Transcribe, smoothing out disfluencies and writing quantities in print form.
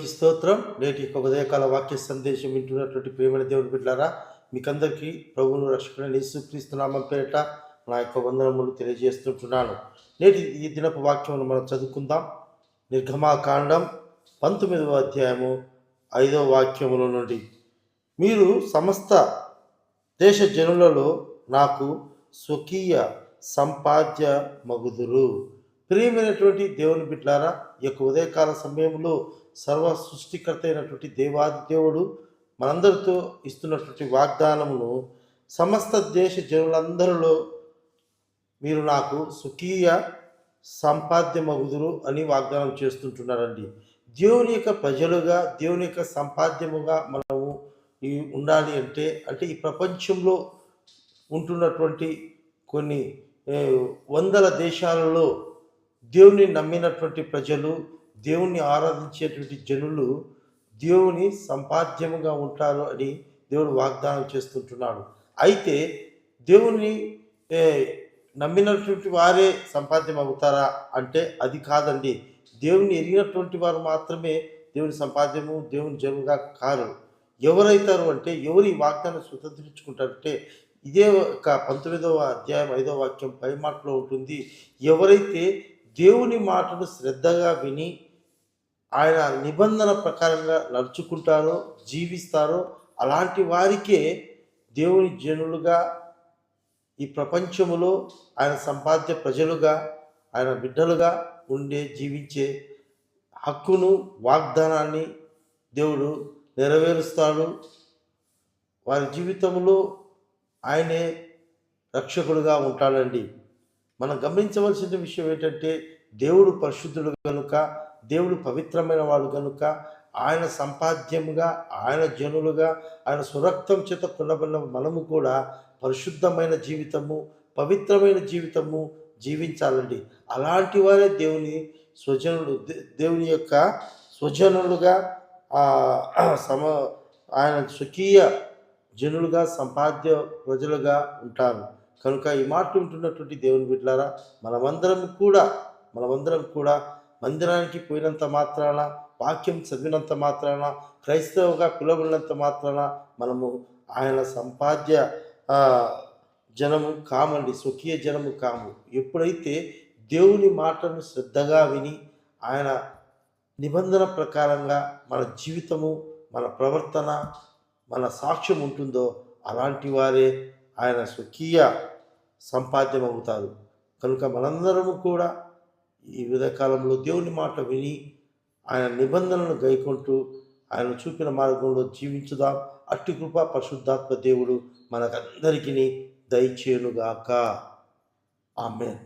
దేవునికి స్తోత్రం. నేటి యొక్క ఉదయకాల వాక్య సందేశం వింటున్నటువంటి ప్రేమైన దేవుని బిడ్డలారా, మీకందరికీ ప్రభువును రక్షకుడైన యేసుక్రీస్తు నామం పేరిట నా యొక్క వందనములు తెలియజేస్తుంటున్నాను. నేటి ఈ దినపు వాక్యమును మనం చదువుకుందాం. నిర్గమాకాండం 19వ అధ్యాయము 5వ వాక్యముల నుండి. మీరు సమస్త దేశ జనులలో నాకు స్వకీయ సంపాద్య మగుదురు. ప్రియమైనటువంటి దేవుని బిడ్డలారా, ఈ యొక్క ఉదయకాల సమయంలో సర్వ సృష్టికర్త అయినటువంటి దేవాది దేవుడు మనందరితో ఇస్తున్నటువంటి వాగ్దానమును సమస్త దేశ జనులందరిలో మీరు నాకు స్వకీయ సంపాద్యమగుదురు అని వాగ్దానం చేస్తుంటున్నారండి. దేవుని యొక్క ప్రజలుగా, దేవుని యొక్క సంపాద్యముగా మనము ఉండాలి అంటే ఈ ప్రపంచంలో ఉంటున్నటువంటి కొన్ని వందల దేశాలలో దేవుని నమ్మినటువంటి ప్రజలు, దేవుణ్ణి ఆరాధించేటువంటి జనులు దేవుని సంపాద్యముగా ఉంటారు అని దేవుడు వాగ్దానం చేస్తుంటున్నాడు. అయితే దేవుని నమ్మినటువంటి వారే సంపాద్యం అవుతారా అంటే అది కాదండి. దేవుని ఎరిగినటువంటి వారు మాత్రమే దేవుని సంపాద్యము, దేవుని జనుగా కారు. ఎవరైతారు అంటే, ఎవరు ఈ వాగ్దానం స్వతంత్రించుకుంటారంటే, ఇదే ఒక 19వ అధ్యాయం 5వ వాక్యం పై మాటలో ఉంటుంది. ఎవరైతే దేవుని మాటను శ్రద్ధగా విని ఆయన నిబంధన ప్రకారంగా నడుచుకుంటారో, జీవిస్తారో అలాంటి వారికే దేవుని జనులుగా ఈ ప్రపంచములో ఆయన సంపాద్య ప్రజలుగా, ఆయన బిడ్డలుగా జీవించే హక్కును, వాగ్దానాన్ని దేవుడు నెరవేరుస్తాడు. వారి జీవితంలో ఆయనే రక్షకుడుగా ఉంటాడండి. మనం గమనించవలసిన విషయం ఏంటంటే, దేవుడు పరిశుద్ధుడు కనుక, దేవుడు పవిత్రమైన వాడు కనుక, ఆయన సంపాద్యముగా, ఆయన జనులుగా, ఆయన స్వరక్తం చేత కొనబడిన మనము కూడా పరిశుద్ధమైన జీవితము, పవిత్రమైన జీవితము జీవించాలండి. అలాంటి వారే దేవుని స్వజనులు, దేవుని యొక్క స్వజనులుగా ఆయన స్వకీయ జనులుగా, సంపాద్య ప్రజలుగా ఉంటారు. కనుక ఈ మాట ఉంటున్నటువంటి దేవుని బిడ్డలారా, మనమందరం కూడా మందిరానికి పోయినంత మాత్రాన, వాక్యం చదివినంత మాత్రాన, క్రైస్తవుగా పిలువబడినంత మాత్రాన మనము ఆయన సంపాద్య జనము కామండి, స్వకీయ జనము కాము. ఎప్పుడైతే దేవుని మాటను శ్రద్ధగా విని ఆయన నిబంధన ప్రకారంగా మన జీవితము, మన ప్రవర్తన, మన సాక్ష్యం ఉంటుందో అలాంటి వారే ఆయన స్వకీయ సంపాద్యం అవుతారు. కనుక మనందరము కూడా ఈ ఉదయకాలంలో దేవుని మాట విని ఆయన నిబంధనలను గైకొంటూ ఆయన చూపిన మార్గంలో జీవించుదాం. అట్టి కృప పరిశుద్ధాత్మ దేవుడు మనకందరికీ దయచేయునుగాక. ఆమేన్.